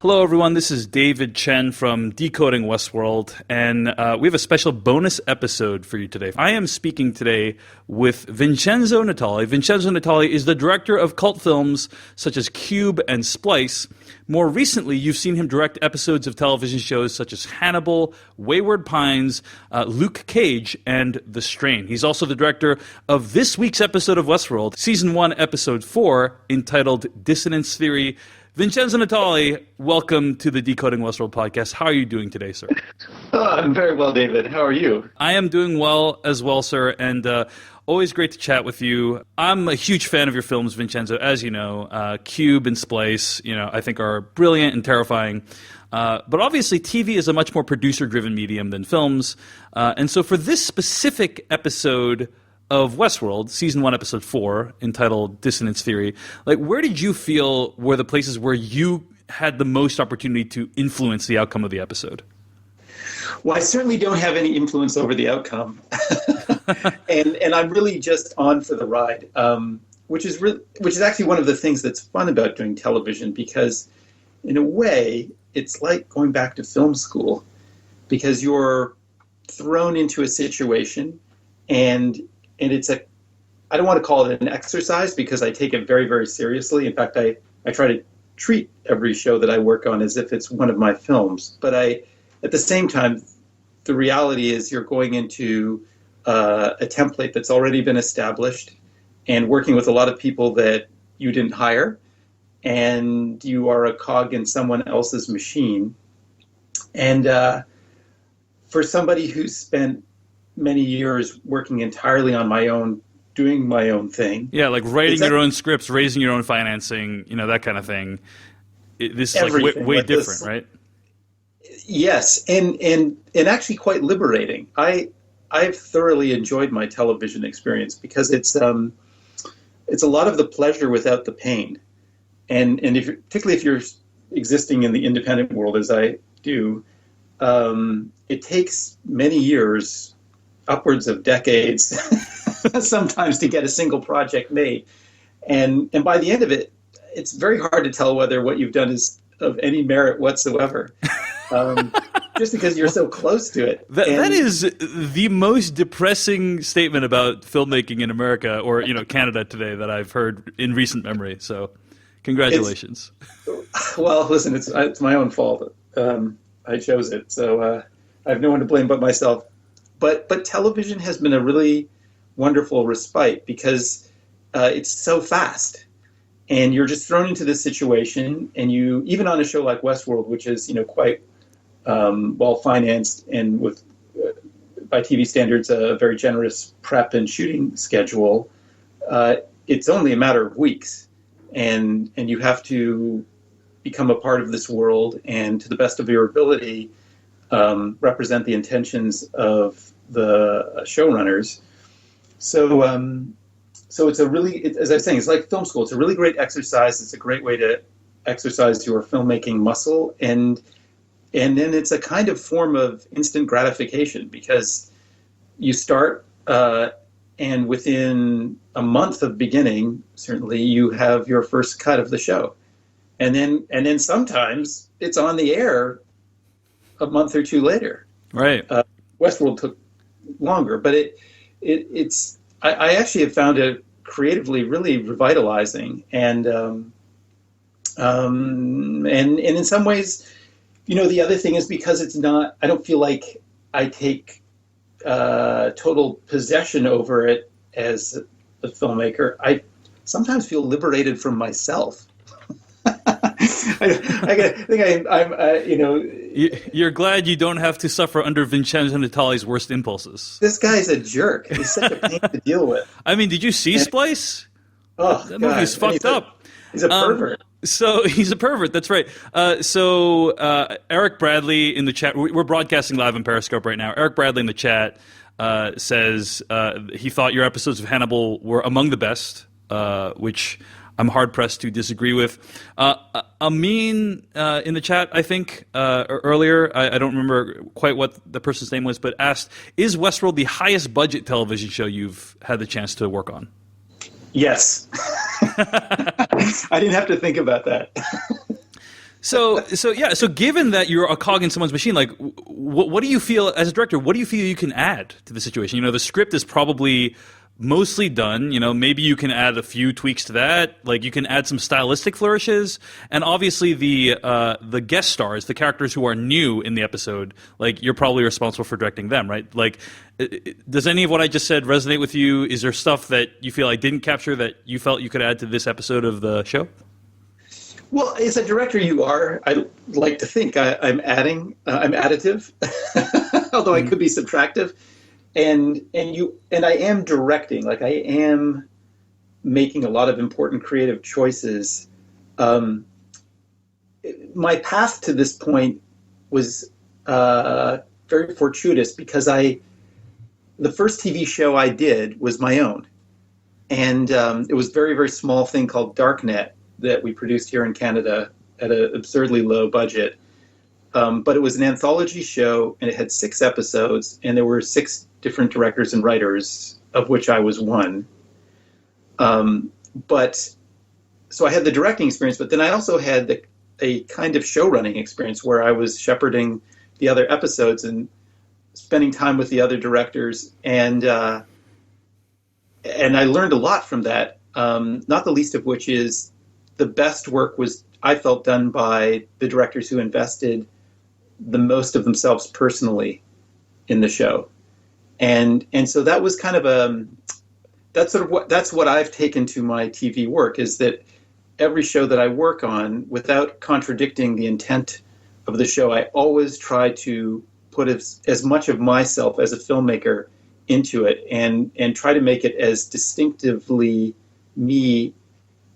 Hello, everyone. This is David Chen from Decoding Westworld, and we have a special bonus episode for you today. I am speaking today with Vincenzo Natali. Vincenzo Natali is the director of cult films such as Cube and Splice. More recently, you've seen him direct episodes of television shows such as Hannibal, Wayward Pines, Luke Cage, and The Strain. He's also the director of this week's episode of Westworld, Season 1, Episode 4, entitled Dissonance Theory. Vincenzo Natali, welcome to the Decoding Westworld podcast. How are you doing today, sir? I'm very well, David. How are you? I am doing well as well, sir, and always great to chat with you. I'm a huge fan of your films, Vincenzo, as you know. Cube and Splice, I think are brilliant and terrifying. But obviously, TV is a much more producer-driven medium than films. And so for this specific episode of Westworld, Season 1, Episode 4, entitled Dissonance Theory, where did you feel were the places where you had the most opportunity to influence the outcome of the episode? Well, I certainly don't have any influence over the outcome. and I'm really just on for the ride, which is actually one of the things that's fun about doing television, because in a way, it's like going back to film school, because you're thrown into a situation and I don't want to call it an exercise because I take it very, very seriously. In fact, I try to treat every show that I work on as if it's one of my films. But at the same time, the reality is you're going into a template that's already been established and working with a lot of people that you didn't hire, and you are a cog in someone else's machine. And for somebody who's spent many years working entirely on my own, doing my own thing. Yeah, like writing your own scripts, raising your own financing, that kind of thing. This is way different, right? Yes, and actually quite liberating. I've thoroughly enjoyed my television experience because it's a lot of the pleasure without the pain. And particularly if you're existing in the independent world as I do, it takes many years, upwards of decades, sometimes, to get a single project made. And by the end of it, it's very hard to tell whether what you've done is of any merit whatsoever, just because you're so close to it. That is the most depressing statement about filmmaking in America or Canada today that I've heard in recent memory. So congratulations. Well, listen, it's my own fault. I chose it, so I have no one to blame but myself. But television has been a really wonderful respite because it's so fast, and you're just thrown into this situation. And you, even on a show like Westworld, which is quite well financed and with by TV standards a very generous prep and shooting schedule, it's only a matter of weeks, and you have to become a part of this world and, to the best of your ability, represent the intentions of the showrunners. So it's as I was saying, it's like film school. It's a really great exercise. It's a great way to exercise your filmmaking muscle, and then it's a kind of form of instant gratification, because you start and within a month of beginning, certainly, you have your first cut of the show, and then sometimes it's on the air a month or two later. Right. Westworld took longer, but it's I actually have found it creatively really revitalizing, and in some ways, the other thing is, because it's not, I don't feel like I take total possession over it as a filmmaker. I sometimes feel liberated from myself. You're glad you don't have to suffer under Vincenzo Natali's worst impulses. This guy's a jerk. He's such a pain to deal with. I mean, did you see Splice? Oh, that movie's fucked up. He's a pervert. So he's a pervert. That's right. Eric Bradley in the chat. We're broadcasting live on Periscope right now. Eric Bradley in the chat says he thought your episodes of Hannibal were among the best, which I'm hard-pressed to disagree with. Amin in the chat, I think, earlier, I don't remember quite what the person's name was, but asked, is Westworld the highest budget television show you've had the chance to work on? Yes. I didn't have to think about that. So given that you're a cog in someone's machine, like, what do you feel as a director? What do you feel you can add to the situation? You know, the script is probably mostly done. You know, maybe you can add a few tweaks to that. Like, you can add some stylistic flourishes, and obviously the guest stars, the characters who are new in the episode, like, you're probably responsible for directing them, right? Like, does any of what I just said resonate with you? Is there stuff that you feel I didn't capture that you felt you could add to this episode of the show? Well, as a director, you are. I like to think I'm additive, although I could be subtractive. And I am directing. Like, I am making a lot of important creative choices. My path to this point was very fortuitous because the first TV show I did was my own, and it was a very, very small thing called Darknet that we produced here in Canada at an absurdly low budget. But it was an anthology show, and it had 6 episodes, and there were 6 different directors and writers, of which I was one. But so I had the directing experience, but then I also had a kind of show running experience where I was shepherding the other episodes and spending time with the other directors, and I learned a lot from that. Not the least of which is the best work was, I felt, done by the directors who invested the most of themselves personally in the show. And so that was kind of that's what I've taken to my TV work, is that every show that I work on, without contradicting the intent of the show, I always try to put as much of myself as a filmmaker into it, and try to make it as distinctively me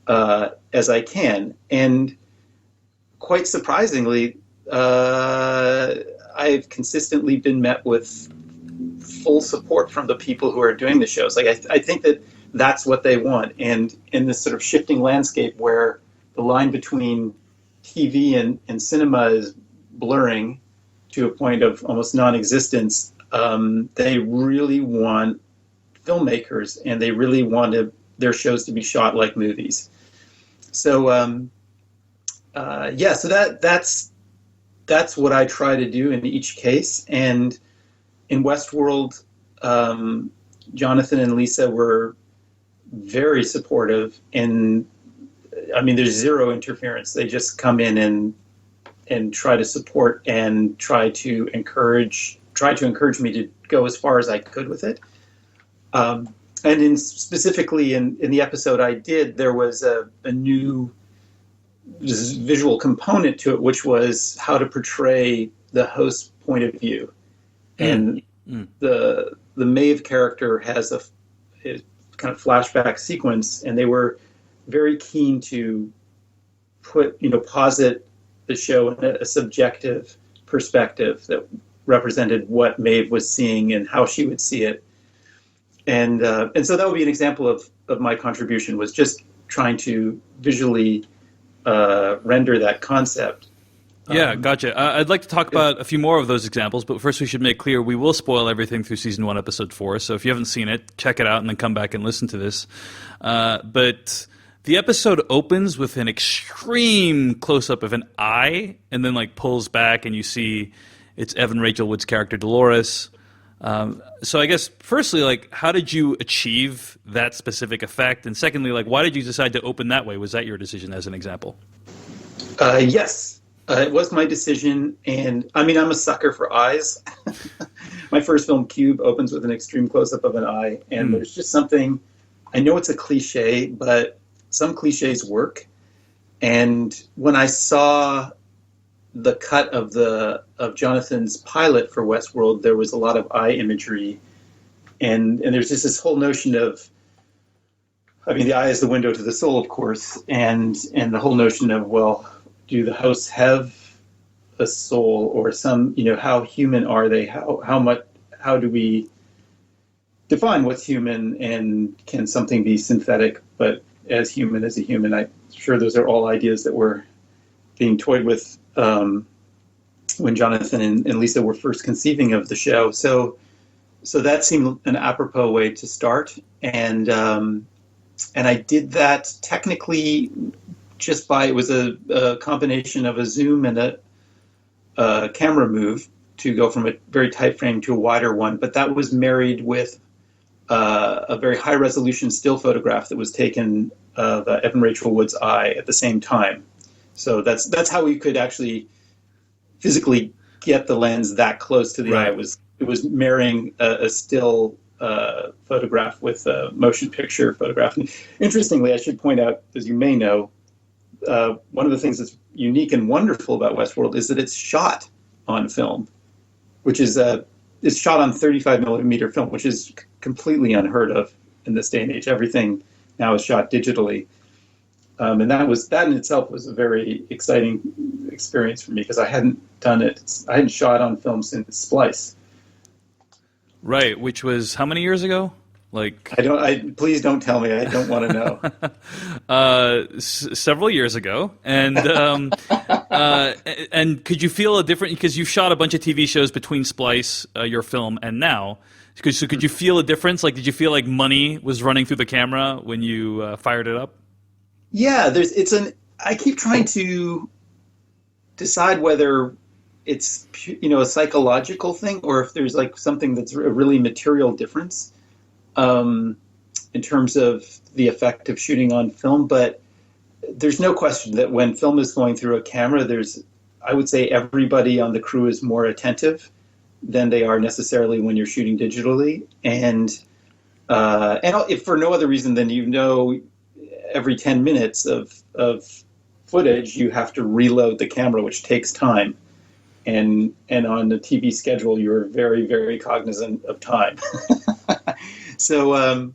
as I can. And quite surprisingly, I've consistently been met with full support from the people who are doing the shows. Like, I think that that's what they want. And in this sort of shifting landscape where the line between TV and cinema is blurring to a point of almost non-existence, they really want filmmakers, and they really want their shows to be shot like movies. So, so that's what I try to do in each case. And in Westworld, Jonathan and Lisa were very supportive, and I mean, there's zero interference. They just come in and try to support and try to encourage me to go as far as I could with it. And specifically in the episode I did, there was a new visual component to it, which was how to portray the host's point of view. And the Maeve character has a kind of flashback sequence, and they were very keen to posit the show in a subjective perspective that represented what Maeve was seeing and how she would see it. And so that would be an example of my contribution, was just trying to visually render that concept. Yeah, gotcha. I'd like to talk about a few more of those examples, but first we should make clear we will spoil everything through Season 1, Episode 4, so if you haven't seen it, check it out and then come back and listen to this. But the episode opens with an extreme close-up of an eye, and then like pulls back and you see it's Evan Rachel Wood's character, Dolores. So I guess, firstly, like, how did you achieve that specific effect? And secondly, like, why did you decide to open that way? Was that your decision, as an example? Yes, it was my decision. And I mean, I'm a sucker for eyes. My first film, Cube, opens with an extreme close-up of an eye. And there's just something, I know it's a cliche, but some cliches work. And when I saw the cut of Jonathan's pilot for Westworld, there was a lot of eye imagery, and there's just this whole notion of, I mean, the eye is the window to the soul, of course, and the whole notion of, well, do the hosts have a soul, or some, how human are they? How do we define what's human, and can something be synthetic but as human as a human? I'm sure those are all ideas that were being toyed with when Jonathan and Lisa were first conceiving of the show. So that seemed an apropos way to start. And I did that technically just by, it was a combination of a zoom and a camera move to go from a very tight frame to a wider one, but that was married with a very high resolution still photograph that was taken of Evan Rachel Wood's eye at the same time. So that's how we could actually physically get the lens that close to the eye. It was marrying a still photograph with a motion picture photograph. And interestingly, I should point out, as you may know, one of the things that's unique and wonderful about Westworld is that it's shot on film, which is it's shot on 35 millimeter film, which is completely unheard of in this day and age. Everything now is shot digitally. And that in itself was a very exciting experience for me because I hadn't done it. I hadn't shot on film since Splice. Right, which was how many years ago? Like please don't tell me. I don't want to know. Several years ago, and and could you feel a different? Because you've shot a bunch of TV shows between Splice, your film, and now. So could you feel a difference? Like, did you feel like money was running through the camera when you fired it up? Yeah, I keep trying to decide whether it's a psychological thing or if there's like something that's a really material difference in terms of the effect of shooting on film. But there's no question that when film is going through a camera, I would say everybody on the crew is more attentive than they are necessarily when you're shooting digitally. And if for no other reason than every 10 minutes of footage, you have to reload the camera, which takes time. And on the TV schedule, you're very, very cognizant of time. So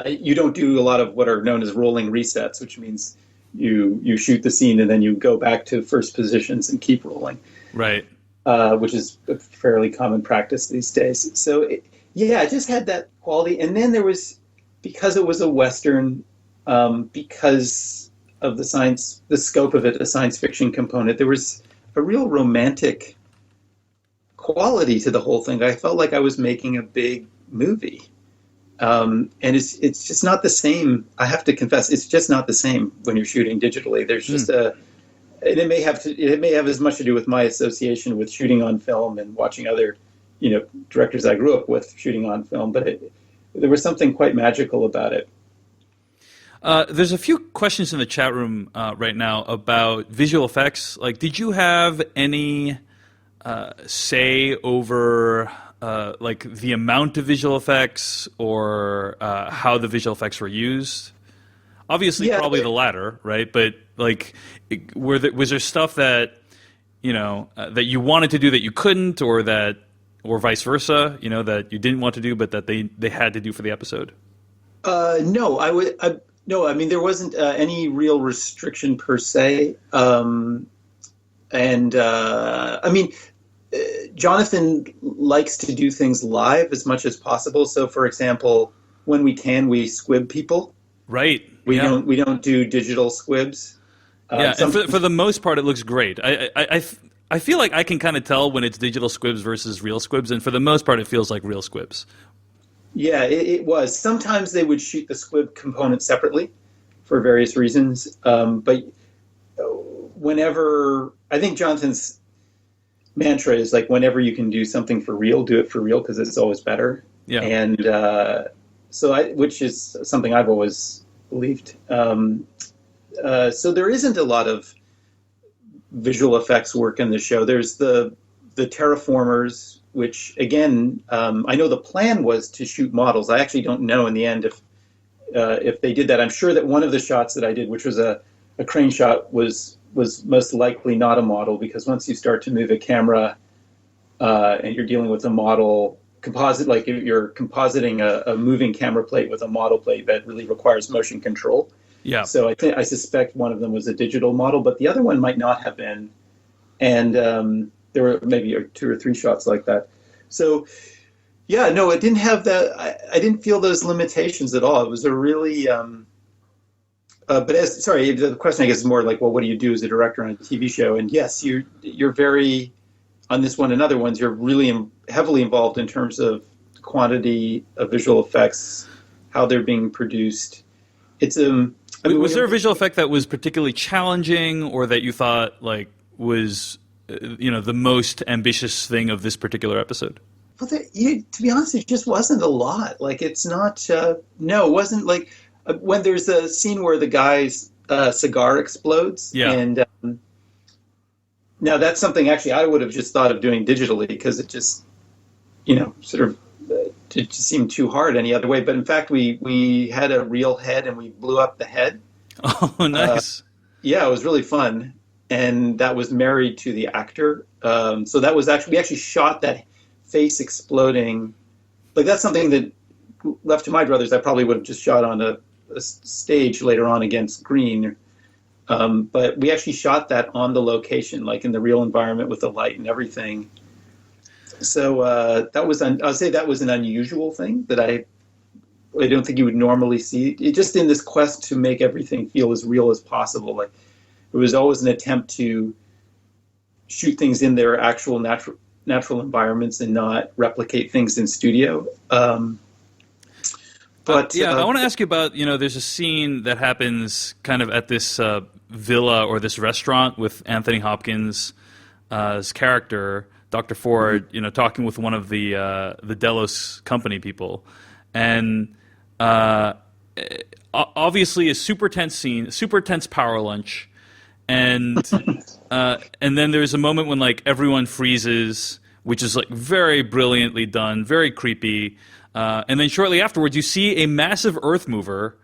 you don't do a lot of what are known as rolling resets, which means you shoot the scene and then you go back to first positions and keep rolling. Right. Which is a fairly common practice these days. So it just had that quality. And then there was, because it was a Western, because of the scope of it, a science fiction component, there was a real romantic quality to the whole thing. I felt like I was making a big movie. And it's just not the same. I have to confess, it's just not the same when you're shooting digitally. There's just it may have as much to do with my association with shooting on film and watching other, directors I grew up with shooting on film, but there was something quite magical about it. There's a few questions in the chat room right now about visual effects. Like, did you have any say over like the amount of visual effects or how the visual effects were used? Obviously, probably the latter, right? But like, was there stuff that that you wanted to do that you couldn't, or vice versa, that you didn't want to do but that they had to do for the episode? No, no. I mean, there wasn't any real restriction per se, and I mean, Jonathan likes to do things live as much as possible. So, for example, when we squib people. Right. We don't do digital squibs. And for the most part, it looks great. I feel like I can kind of tell when it's digital squibs versus real squibs, and for the most part, it feels like real squibs. Yeah, it was. Sometimes they would shoot the squib component separately for various reasons. But whenever, I think Jonathan's mantra is like, whenever you can do something for real, do it for real, because it's always better. Yeah. And which is something I've always believed. So there isn't a lot of visual effects work in the show. There's the terraformers, which again, I know the plan was to shoot models. I actually don't know in the end if they did that. I'm sure that one of the shots that I did, which was a crane shot, was most likely not a model, because once you start to move a camera and you're dealing with a model composite, like you're compositing a moving camera plate with a model plate, that really requires motion control. Yeah. So I suspect one of them was a digital model, but the other one might not have been. And there were maybe 2 or 3 shots like that. So, yeah, no, it didn't have that. I didn't feel those limitations at all. It was a really. The question I guess is more like, well, what do you do as a director on a TV show? And yes, you're very, on this one and other ones, you're really heavily involved in terms of quantity of visual effects, how they're being produced. it's Was there a visual effect that was particularly challenging, or that you thought like was the most ambitious thing of this particular episode? Well, to be honest, it just wasn't a lot. Like, it's not. No, it wasn't like when there's a scene where the guy's cigar explodes. Yeah. And now that's something actually I would have just thought of doing digitally, because it just, sort of it just seemed too hard any other way. But in fact, we had a real head and we blew up the head. Oh, nice. Yeah, it was really fun, and that was married to the actor. So that was we actually shot that face exploding. Like, that's something that, left to my druthers, I probably would have just shot on a stage later on against green. But we actually shot that on the location, like in the real environment with the light and everything. So that was, I'll say that was an unusual thing that I don't think you would normally see. It just, in this quest to make everything feel as real as possible. Like, it was always an attempt to shoot things in their actual natural environments and not replicate things in studio. But I want to ask you about, there's a scene that happens kind of at this villa or this restaurant with Anthony Hopkins' character, Dr. Ford, talking with one of the Delos company people. And obviously a super tense scene, super tense power lunch. And then there's a moment when like everyone freezes, which is like very brilliantly done, very creepy. And then shortly afterwards, you see a massive earth mover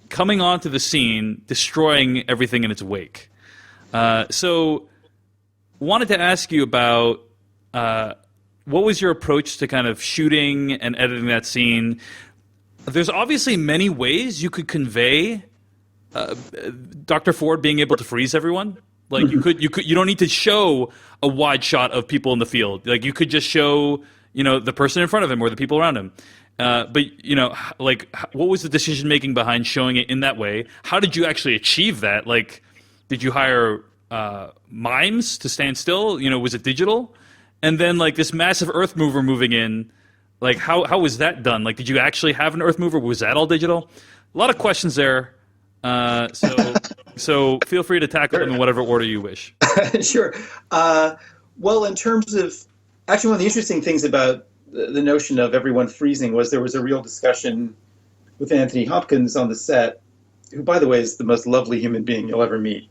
coming onto the scene, destroying everything in its wake. So wanted to ask you about what was your approach to kind of shooting and editing that scene? There's obviously many ways you could convey Dr. Ford being able to freeze everyone. Like, you don't need to show a wide shot of people in the field. Like, you could just show, the person in front of him or the people around him. But what was the decision making behind showing it in that way? How did you actually achieve that? Like, did you hire mimes to stand still? Was it digital? And then like this massive earth mover moving in, like how was that done? Like, did you actually have an earth mover? Was that all digital? A lot of questions there. So feel free to tackle them in whatever order you wish. Sure. Well, in terms of, actually, one of the interesting things about the notion of everyone freezing was there was a real discussion with Anthony Hopkins on the set, who, by the way, is the most lovely human being you'll ever meet.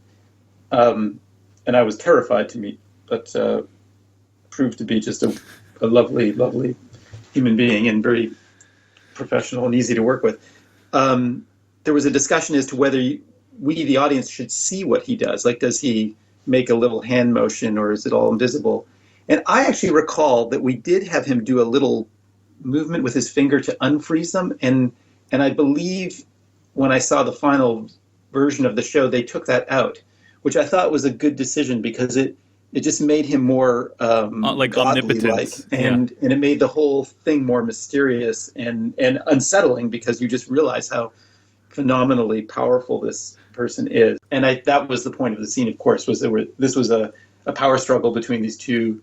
And I was terrified to meet, but proved to be just a lovely, lovely human being and very professional and easy to work with. There was a discussion as to whether we, the audience, should see what he does. Like, does he make a little hand motion, or is it all invisible? And I actually recall that we did have him do a little movement with his finger to unfreeze them. And I believe when I saw the final version of the show, they took that out, which I thought was a good decision, because it just made him more like omnipotent, and it made the whole thing more mysterious and unsettling, because you just realize how phenomenally powerful this person is. And that was the point of the scene, of course, was this was a power struggle between these two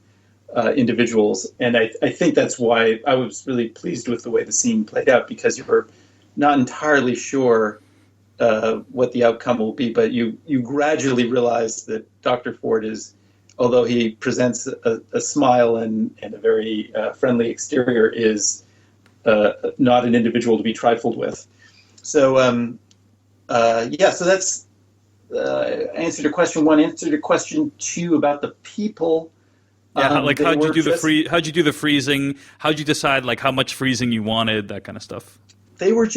individuals. And I think that's why I was really pleased with the way the scene played out, because you were not entirely sure what the outcome will be, but you gradually realize that Dr. Ford is, although he presents a smile and a very friendly exterior, is not an individual to be trifled with. So, so that's answer to question one. Answer to question two about the people. Yeah, how'd you do the freezing? How'd you decide like how much freezing you wanted? That kind of stuff. They were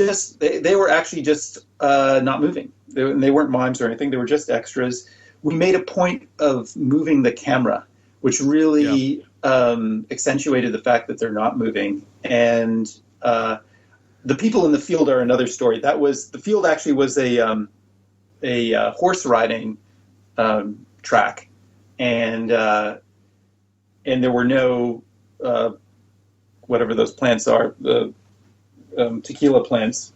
actually just not moving. They weren't mimes or anything. They were just extras. We made a point of moving the camera, which really accentuated the fact that they're not moving. And the people in the field are another story. The field actually was a horse riding track, and there were no whatever those plants are, the tequila plants.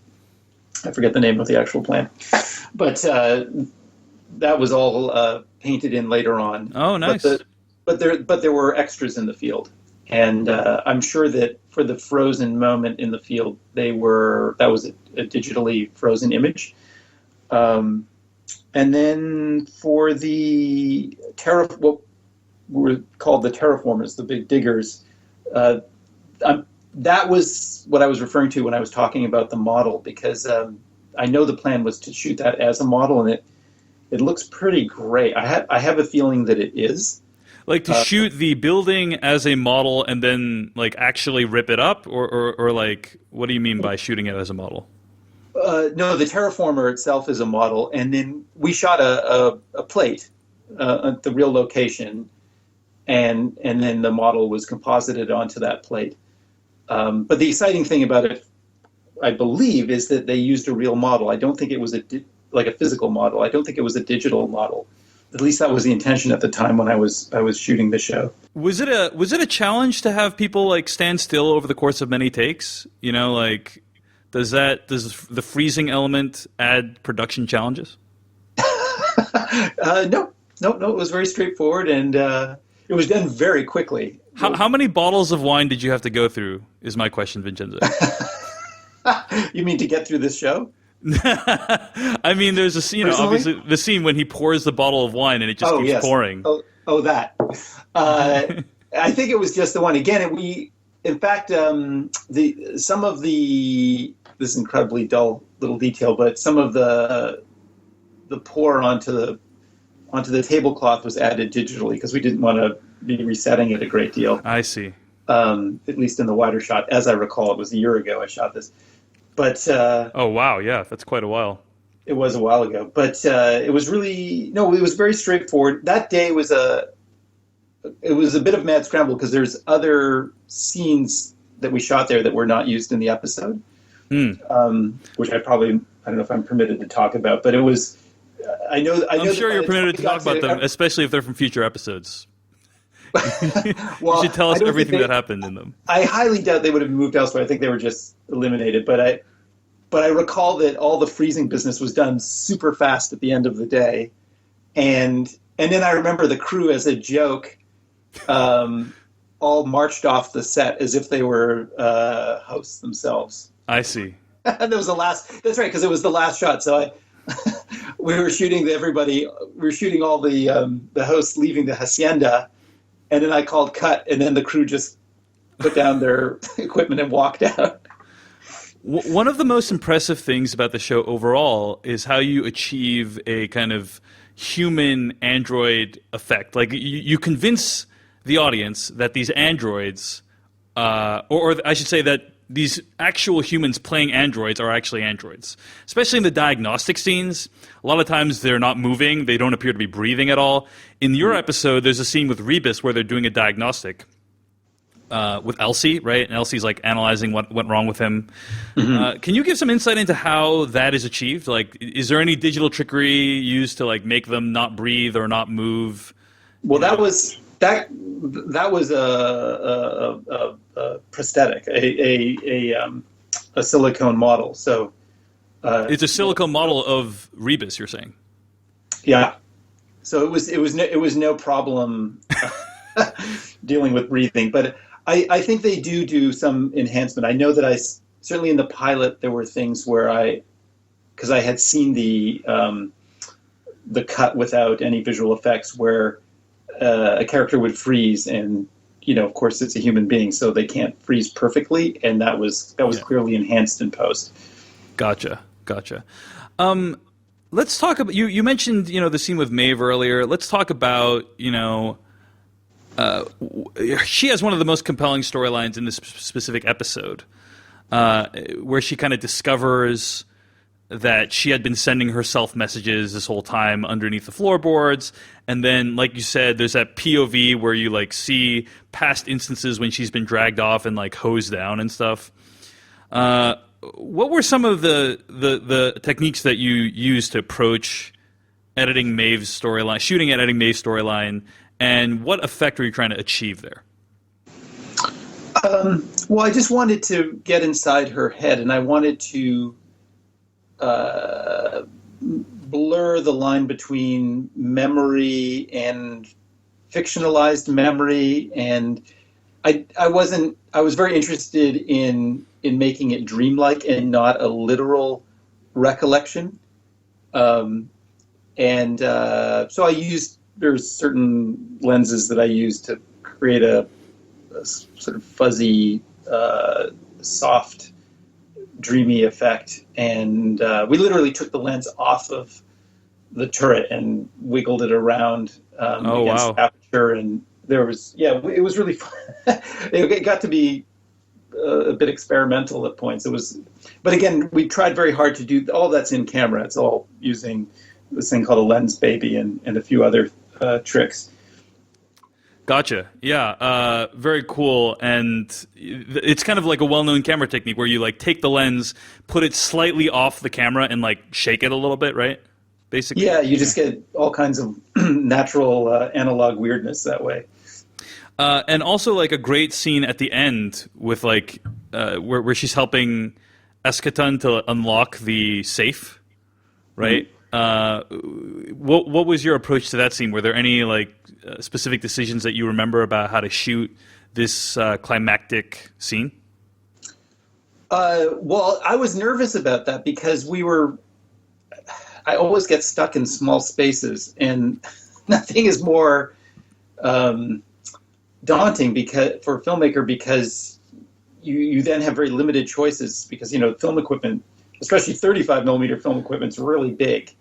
I forget the name of the actual plant, but that was all painted in later on. Oh, nice. But there were extras in the field, And I'm sure that for the frozen moment in the field, that was a digitally frozen image. And then for the what were called the terraformers, the big diggers, that was what I was referring to when I was talking about the model, because I know the plan was to shoot that as a model, and it looks pretty great. I have a feeling that it is. Like to shoot the building as a model and then like actually rip it up, or like what do you mean by shooting it as a model? No, the terraformer itself is a model, and then we shot a plate at the real location, and then the model was composited onto that plate. But the exciting thing about it, I believe, is that they used a real model. I don't think it was like a physical model. I don't think it was a digital model. At least that was the intention at the time when I was shooting the show. Was it a challenge to have people like stand still over the course of many takes? You know, like does the freezing element add production challenges? No. It was very straightforward, and it was done very quickly. How many bottles of wine did you have to go through? Is my question, Vincenzo. You mean to get through this show? I mean, there's a scene, obviously, the scene when he pours the bottle of wine and it just keeps pouring. That. I think it was just the one. Again, in fact, some of the, this is incredibly dull little detail, but some of the pour onto the tablecloth was added digitally because we didn't want to be resetting it a great deal. I see. At least in the wider shot, as I recall, it was a year ago I shot this. But oh wow, yeah, that's quite a while. It was a while ago, but it was it was very straightforward. That day was it was a bit of mad scramble because there's other scenes that we shot there that were not used in the episode, which I don't know if I'm permitted to talk about, but it was. I'm sure you're permitted to talk about them, especially if they're from future episodes. Well, you should tell us everything that happened in them. I highly doubt they would have moved elsewhere. I think they were just eliminated. But I recall that all the freezing business was done super fast at the end of the day, and then I remember the crew, as a joke, all marched off the set as if they were hosts themselves. I see. And that was the last. That's right, because it was the last shot. So we were shooting everybody. We were shooting all the hosts leaving the hacienda. And then I called cut, and then the crew just put down their equipment and walked out. One of the most impressive things about the show overall is how you achieve a kind of human-android effect. Like, you convince the audience that these androids, or I should say that these actual humans playing androids are actually androids. Especially in the diagnostic scenes, a lot of times they're not moving, they don't appear to be breathing at all. In your episode, there's a scene with Rebus where they're doing a diagnostic with Elsie, right? And Elsie's like analyzing what went wrong with him. Mm-hmm. Can you give some insight into how that is achieved? Like, is there any digital trickery used to like make them not breathe or not move? Well, that was a prosthetic, a silicone model. So it's a silicone model of Rebus, you're saying? Yeah. So it was no problem dealing with breathing, but I think they do some enhancement. I know that certainly in the pilot there were things where because I had seen the cut without any visual effects where a character would freeze, and of course it's a human being, so they can't freeze perfectly, and that was clearly enhanced in post. Gotcha. Let's talk about you mentioned the scene with Maeve earlier. Let's talk about she has one of the most compelling storylines in this specific episode, where she kind of discovers that she had been sending herself messages this whole time underneath the floorboards. And then, like you said, there's that POV where you like see past instances when she's been dragged off and like hosed down and stuff. What were some of the techniques that you used to approach editing Maeve's storyline, shooting and editing Maeve's storyline, and what effect were you trying to achieve there? Well, I just wanted to get inside her head, and I wanted to blur the line between memory and fictionalized memory, and I was very interested in making it dreamlike and not a literal recollection. Um, and so there's certain lenses that I used to create a sort of fuzzy, soft, dreamy effect. And we literally took the lens off of the turret and wiggled it around Oh, against wow. the aperture. And it was really fun. It got to be a bit experimental at points. But again, we tried very hard to do all that's in camera. It's all using this thing called a lens baby and a few other tricks. Gotcha. Yeah. Very cool. And it's kind of like a well-known camera technique where you like take the lens, put it slightly off the camera, and like shake it a little bit, right? Basically. Yeah, you just get all kinds of natural analog weirdness that way. And also like a great scene at the end with like where she's helping Eschaton to unlock the safe, right? What was your approach to that scene? Were there any like specific decisions that you remember about how to shoot this climactic scene? Well, I was nervous about that because I always get stuck in small spaces, and nothing is more daunting for a filmmaker because you then have very limited choices because film equipment, especially 35 millimeter film equipment, is really big,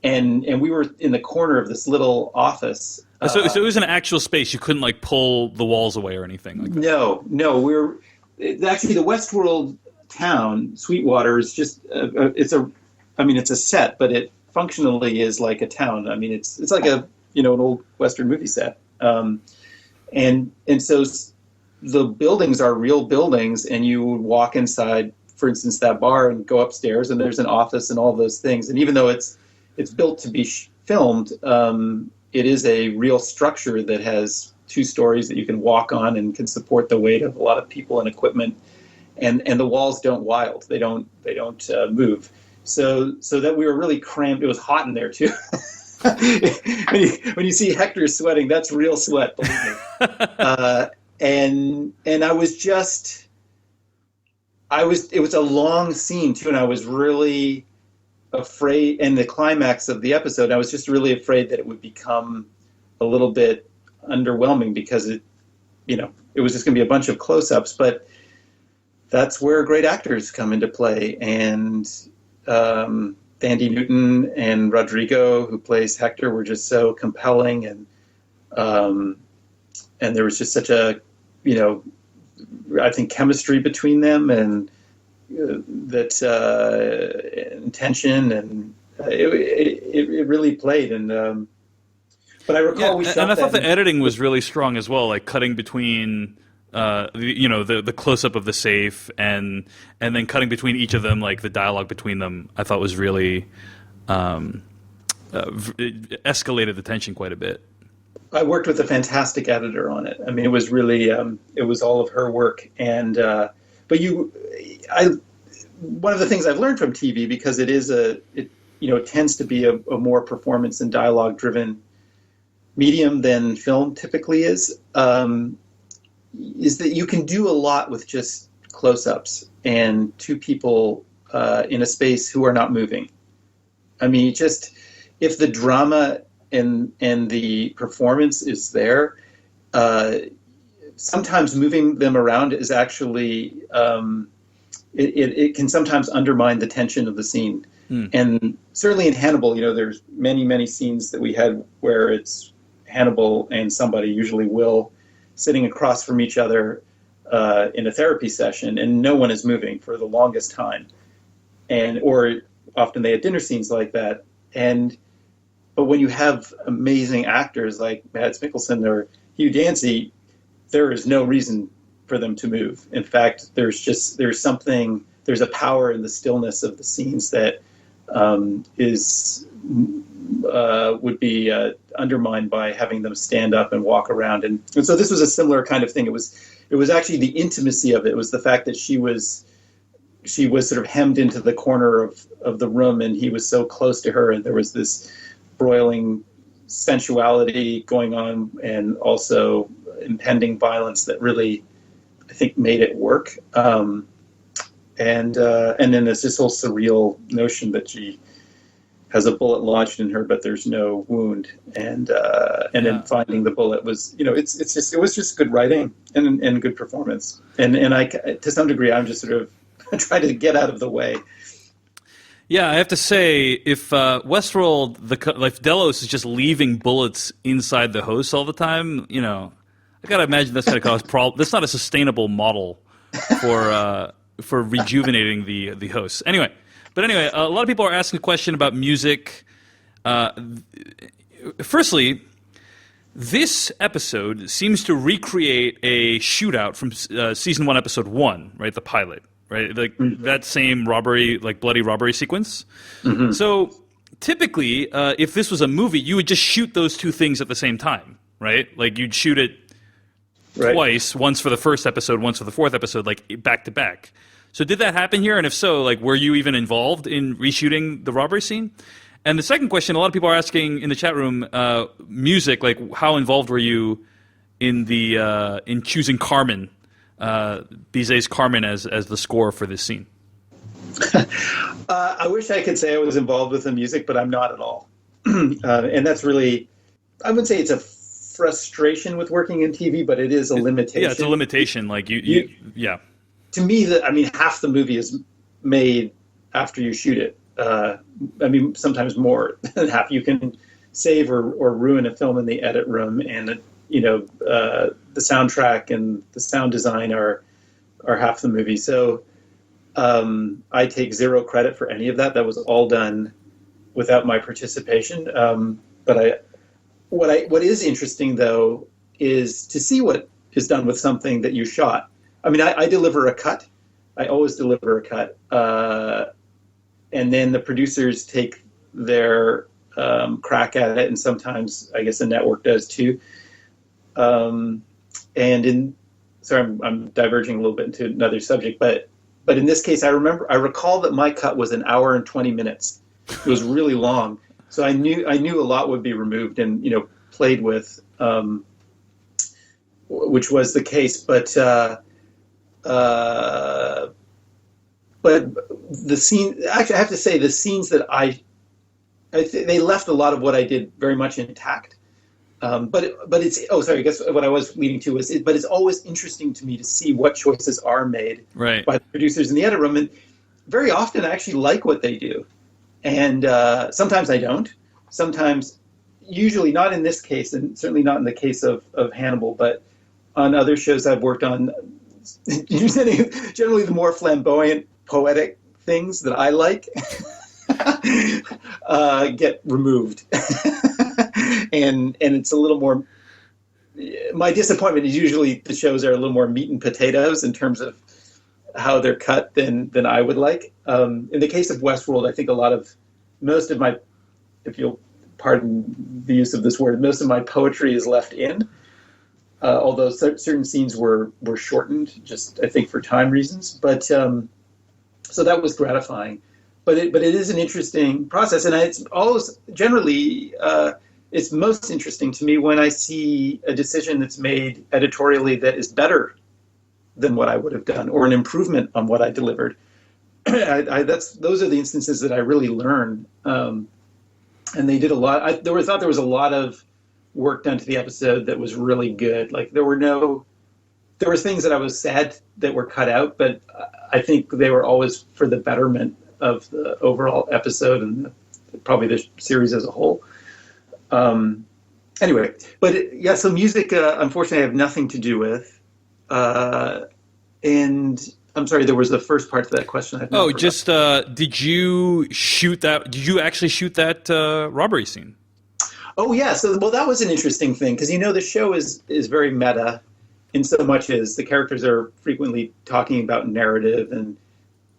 and we were in the corner of this little office. So it was an actual space. You couldn't like pull the walls away or anything like that. No, actually the Westworld town, Sweetwater, is just it's a set, but it functionally is like a town. I mean, it's like an old Western movie set. And so the buildings are real buildings, and you would walk inside, for instance, that bar and go upstairs, and there's an office and all those things. And even though it's built to be filmed, it is a real structure that has 2 stories that you can walk on and can support the weight of a lot of people and equipment. And the walls don't wild; they don't move. So that we were really cramped. It was hot in there too. When you see Hector sweating, that's real sweat, believe me. And I was it was a long scene too, and I was really afraid. And the climax of the episode, I was just really afraid that it would become a little bit underwhelming because it was just going to be a bunch of close-ups. But that's where great actors come into play, and Thandie Newton and Rodrigo, who plays Hector, were just so compelling, and there was just such a, I think, chemistry between them, and tension, and it really played. And but I recall we shot and I thought that the editing was really strong as well, like cutting between the close up of the safe and then cutting between each of them, like the dialogue between them, I thought was really it escalated the tension quite a bit. I worked with a fantastic editor on it. I mean, it was really it was all of her work. And but one of the things I've learned from TV, because it tends to be a more performance and dialogue driven medium than film typically is that you can do a lot with just close-ups and 2 people in a space who are not moving. I mean, just if the drama and the performance is there, sometimes moving them around is actually it can sometimes undermine the tension of the scene. And certainly in Hannibal, there's many scenes that we had where it's Hannibal and somebody, usually Will, sitting across from each other in a therapy session, and no one is moving for the longest time, or often they had dinner scenes like that. But when you have amazing actors like Mads Mikkelsen or Hugh Dancy, there is no reason for them to move. In fact, there's a power in the stillness of the scenes that would be undermined by having them stand up and walk around. And so this was a similar kind of thing. It was actually the intimacy of it. It was the fact that she was sort of hemmed into the corner of the room, and he was so close to her, and there was this broiling sensuality going on, and also impending violence that really, I think, made it work. And then there's this whole surreal notion that she has a bullet lodged in her, but there's no wound. And then finding the bullet was, it was just good writing and good performance. And I, to some degree, I'm just sort of trying to get out of the way. Yeah, I have to say, if Westworld, if Delos is just leaving bullets inside the host all the time, I gotta imagine that's gonna cause problems. That's not a sustainable model for rejuvenating the hosts. Anyway, a lot of people are asking a question about music. Firstly, this episode seems to recreate a shootout from season 1, episode 1, right? The pilot. Right, that same robbery, bloody robbery sequence. Mm-hmm. So typically, if this was a movie, you would just shoot those two things at the same time, right? Like you'd shoot it twice, once for the first episode, once for the fourth episode, back to back. So did that happen here? And if so, were you even involved in reshooting the robbery scene? And the second question, a lot of people are asking in the chat room, music, how involved were you in in choosing Carmen? Bizet's Carmen as the score for this scene. I wish I could say I was involved with the music, but I'm not at all. And that's really, I wouldn't say it's a frustration with working in TV, but it is a limitation. Yeah, it's a limitation. Yeah. To me, half the movie is made after you shoot it. Sometimes more than half. You can save or ruin a film in the edit room, and the soundtrack and the sound design are half the movie. So I take zero credit for any of that. That was all done without my participation. But what is interesting though is to see what is done with something that you shot. I deliver a cut. I always deliver a cut, and then the producers take their crack at it, and sometimes I guess the network does too. I'm diverging a little bit into another subject, but in this case, I recall that my cut was 1 hour and 20 minutes. It was really long, so I knew a lot would be removed and played with, which was the case. But the scene, actually, I have to say, the scenes that they left a lot of what I did very much intact. But it's I guess what I was leading to was but it's always interesting to me to see what choices are made by the producers in the edit room, and very often I actually like what they do, and sometimes I don't. Sometimes, usually not in this case, and certainly not in the case of Hannibal, but on other shows I've worked on, generally the more flamboyant, poetic things that I like get removed. And it's a little more, my disappointment is usually the shows are a little more meat and potatoes in terms of how they're cut than I would like. In the case of Westworld, I think most of my, if you'll pardon the use of this word, most of my poetry is left in, although certain scenes were shortened, just I think for time reasons. But so that was gratifying. But it is an interesting process, and it's always generally it's most interesting to me when I see a decision that's made editorially that is better than what I would have done, or an improvement on what I delivered. Those are the instances that I really learn. And they did a lot. I thought there was a lot of work done to the episode that was really good. There were things that I was sad that were cut out, but I think they were always for the betterment of the overall episode and probably the series as a whole. Anyway, so music, unfortunately, I have nothing to do with. And I'm sorry, there was the first part to that question. Did you shoot that? Did you actually shoot that robbery scene? Oh, yeah. That was an interesting thing because, the show is very meta in so much as the characters are frequently talking about narrative and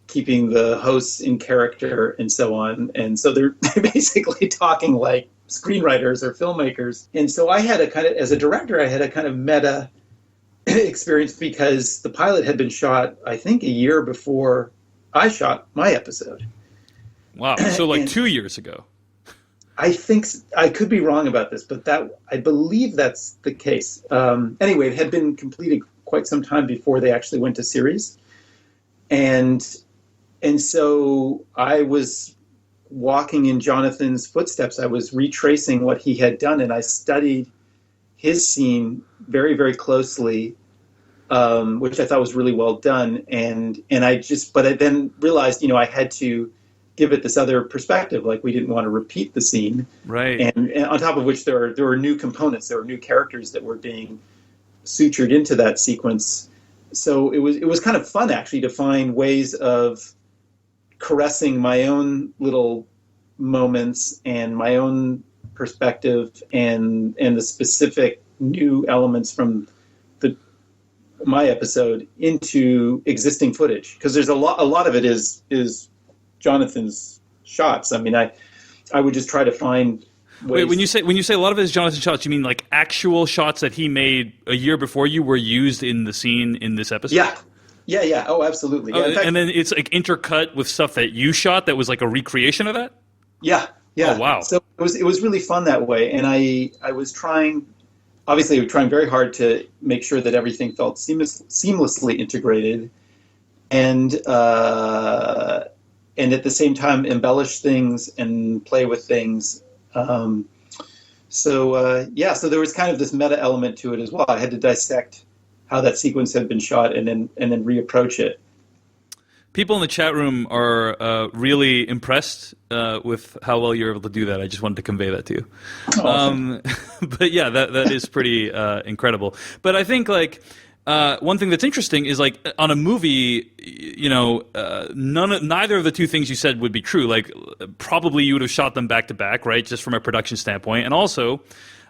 keeping the hosts in character and so on. And so they're basically talking like screenwriters or filmmakers. And so I had as a director, I had a kind of meta experience because the pilot had been shot, I think, a year before I shot my episode. Wow. So 2 years ago. I think I could be wrong about this, but I believe that's the case. Anyway, it had been completed quite some time before they actually went to series, and so I was walking in Jonathan's footsteps. I was retracing what he had done, and I studied his scene very, very closely, which I thought was really well done. But I then realized, I had to give it this other perspective. Like, we didn't want to repeat the scene, Right? and on top of which there were new components, there were new characters that were being sutured into that sequence. So it was kind of fun, actually, to find ways of caressing my own little moments and my own perspective and the specific new elements from my episode into existing footage, because there's a lot of it is Jonathan's shots. I mean, I would just try to find ways. Wait, when you say a lot of it is Jonathan shots, you mean like actual shots that he made a year before you were used in the scene in this episode? Yeah. Oh, absolutely. Yeah. And then it's like intercut with stuff that you shot that was like a recreation of that? Yeah. Oh, wow. So it was really fun that way, and I was trying very hard to make sure that everything felt seamlessly integrated, and at the same time embellish things and play with things. So there was kind of this meta element to it as well. I had to dissect how that sequence had been shot and then reapproach it. People in the chat room are really impressed with how well you're able to do that. I just wanted to convey that to you. But yeah, that is pretty incredible. But I think like one thing that's interesting is like on a movie, neither of the two things you said would be true. Like probably you would have shot them back to back, right? Just from a production standpoint, and also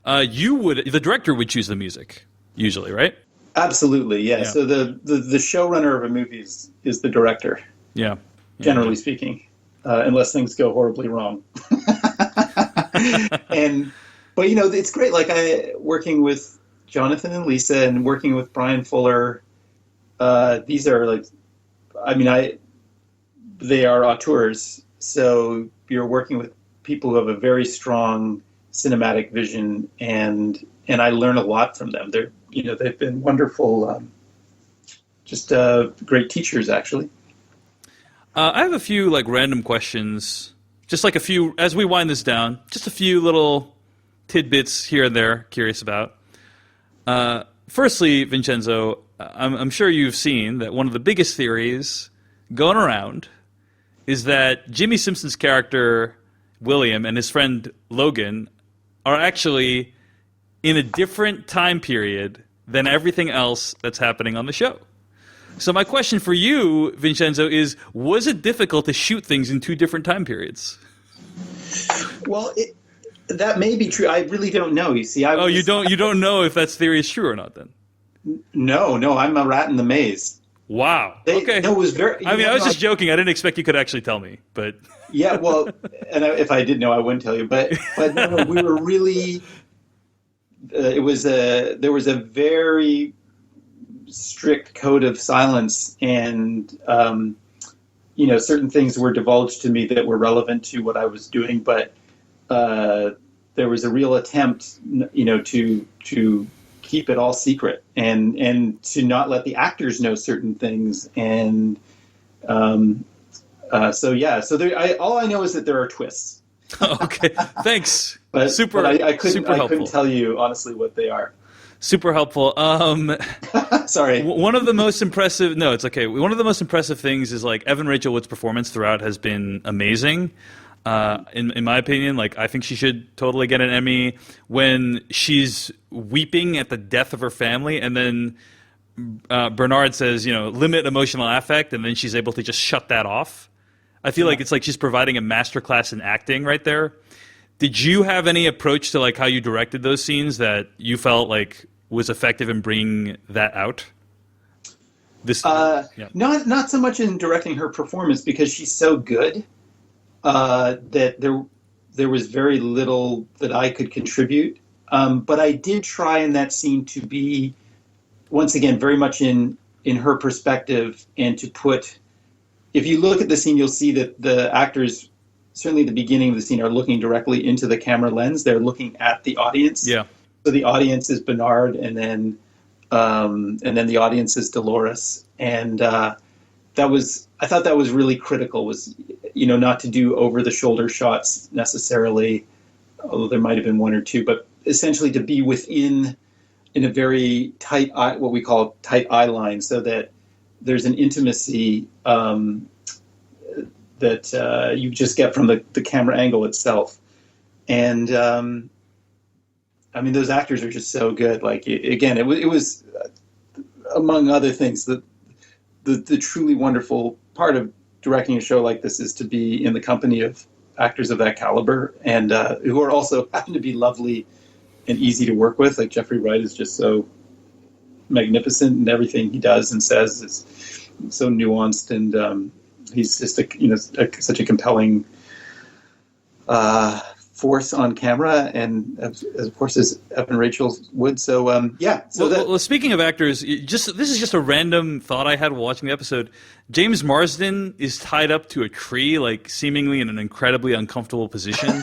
the director would choose the music usually, right? Absolutely, yeah. So the showrunner of a movie is the director. Yeah. Generally speaking, unless things go horribly wrong. But it's great. Like working with Jonathan and Lisa and working with Brian Fuller. These are like, they are auteurs. So you're working with people who have a very strong cinematic vision, and I learn a lot from them. They've been wonderful, great teachers, actually. I have a few like random questions, just like a few as we wind this down. Just a few little tidbits here and there. Curious about. Firstly, Vincenzo, I'm sure you've seen that one of the biggest theories going around is that Jimmy Simpson's character William and his friend Logan are actually in a different time period than everything else that's happening on the show. So my question for you, Vincenzo, is was it difficult to shoot things in two different time periods? Well, that may be true. I really don't know. You see, you don't know if that theory is true or not then? No, I'm a rat in the maze. Wow. Okay. No, it was very. I was just joking. I didn't expect you could actually tell me, but yeah. Well, and if I did know, I wouldn't tell you. But no, we were really. There was a very strict code of silence, and certain things were divulged to me that were relevant to what I was doing, but there was a real attempt, to keep it all secret and to not let the actors know certain things, and all I know is that there are twists. Okay, thanks. But I couldn't tell you honestly what they are. Super helpful. Sorry. One of the most impressive. No, it's okay. One of the most impressive things is like Evan Rachel Wood's performance throughout has been amazing. In my opinion, like I think she should totally get an Emmy when she's weeping at the death of her family, and then Bernard says, limit emotional affect, and then she's able to just shut that off. I feel like it's like she's providing a masterclass in acting right there. Did you have any approach to like how you directed those scenes that you felt like was effective in bringing that out? Not so much in directing her performance, because she's so good that there was very little that I could contribute. But I did try in that scene to be, once again, very much in her perspective, and to put. If you look at the scene, you'll see that the actors certainly the beginning of the scene, are looking directly into the camera lens. They're looking at the audience. Yeah. So the audience is Bernard, and then the audience is Dolores. And I thought that was really critical, was, not to do over the shoulder shots necessarily, although there might have been one or two, but essentially to be within, in a very tight eye, what we call tight eye line, so that there's an intimacy that you just get from the camera angle itself. And those actors are just so good. Like, again, it was among other things, the truly wonderful part of directing a show like this is to be in the company of actors of that caliber, and who are also happen to be lovely and easy to work with. Like, Jeffrey Wright is just so magnificent, and everything he does and says is so nuanced, and he's just such a compelling force on camera, and of course as Evan Rachel would. So Well, speaking of actors, this is just a random thought I had while watching the episode. James Marsden is tied up to a tree, like seemingly in an incredibly uncomfortable position,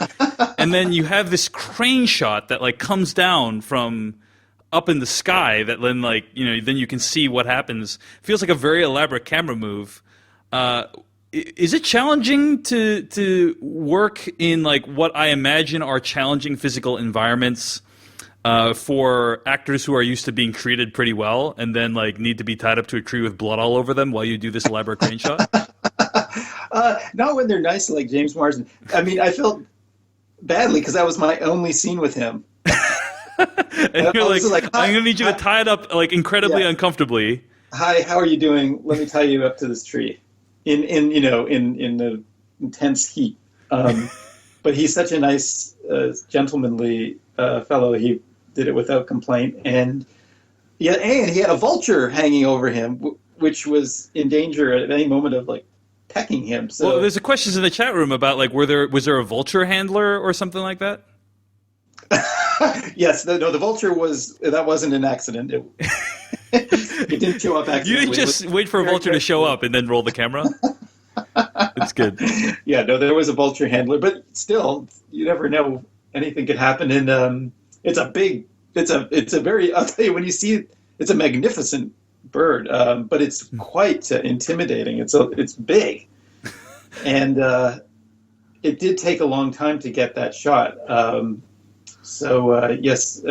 and then you have this crane shot that like comes down from up in the sky. That then then you can see what happens. Feels like a very elaborate camera move. Is it challenging to work in like what I imagine are challenging physical environments for actors who are used to being treated pretty well, and then like need to be tied up to a tree with blood all over them while you do this elaborate crane shot? Not when they're nice like James Marsden. I mean, I felt badly because that was my only scene with him. And you're like, I'm gonna need you to tie it up like incredibly uncomfortably. Hi, how are you doing? Let me tie you up to this tree. In the intense heat, but he's such a nice, gentlemanly fellow. He did it without complaint, and he had a vulture hanging over him, which was in danger at any moment of like pecking him. So, well, there's a questions in the chat room about like was there a vulture handler or something like that? Yes, the vulture wasn't an accident. It didn't show up accidentally. You didn't just wait for a vulture to show up and then roll the camera? It's good. Yeah, no, there was a vulture handler, but still, you never know. Anything could happen, and it's a very, I'll tell you, when you see it, it's a magnificent bird, but it's quite intimidating. It's big, and it did take a long time to get that shot. Yes,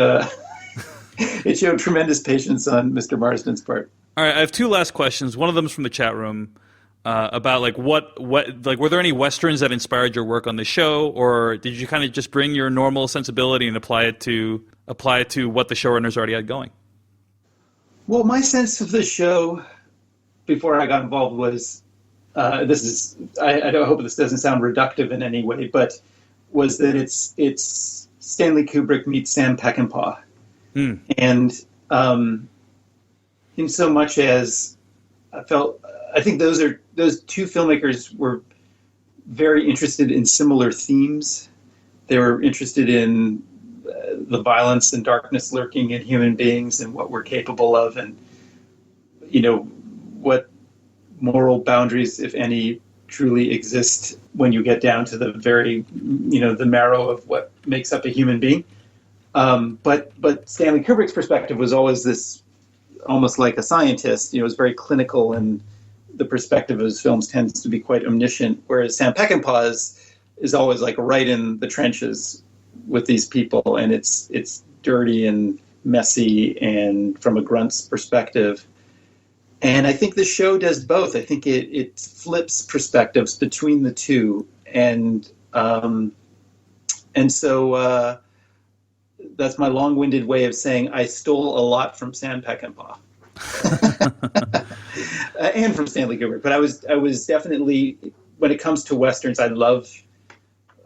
it showed tremendous patience on Mr. Marsden's part. All right, I have two last questions. One of them is from the chat room about like what like were there any westerns that inspired your work on the show, or did you kind of just bring your normal sensibility and apply it to what the showrunners already had going? Well, my sense of the show before I got involved was I hope this doesn't sound reductive in any way, but was that it's Stanley Kubrick meets Sam Peckinpah. And in so much as I think those two filmmakers were very interested in similar themes. They were interested in the violence and darkness lurking in human beings and what we're capable of, and what moral boundaries, if any, truly exist when you get down to the very the marrow of what makes up a human being. But Stanley Kubrick's perspective was always this, almost like a scientist. It was very clinical, and the perspective of his films tends to be quite omniscient. Whereas Sam Peckinpah is always like right in the trenches with these people, and it's dirty and messy, and from a grunt's perspective. And I think the show does both. I think it flips perspectives between the two, and so. That's my long-winded way of saying I stole a lot from Sam Peckinpah and from Stanley Kubrick. But I was definitely, when it comes to westerns, I love,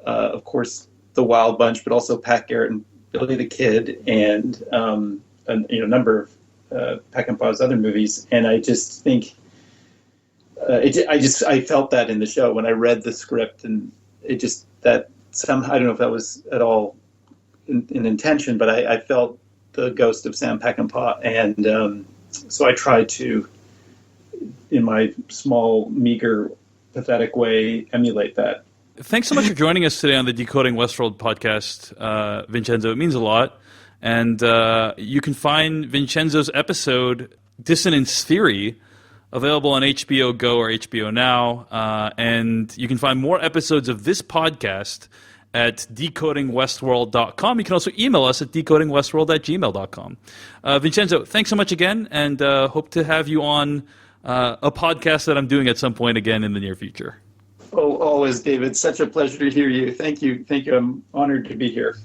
of course, The Wild Bunch, but also Pat Garrett and Billy the Kid, and a number of Peckinpah's other movies. And I just think I felt that in the show when I read the script, and it just I don't know if that was at all in intention, but I felt the ghost of Sam Peckinpah, and so I tried to, in my small, meager, pathetic way, emulate that. thanks so much for joining us today on the Decoding Westworld podcast, Vincenzo. It means a lot. And you can find Vincenzo's episode, Dissonance Theory, available on HBO Go or HBO Now. And you can find more episodes of this podcast at decodingwestworld.com. You can also email us at decodingwestworld@gmail.com. Vincenzo, thanks so much again, and hope to have you on a podcast that I'm doing at some point again in the near future. Oh, always, David. Such a pleasure to hear you. Thank you. Thank you. I'm honored to be here.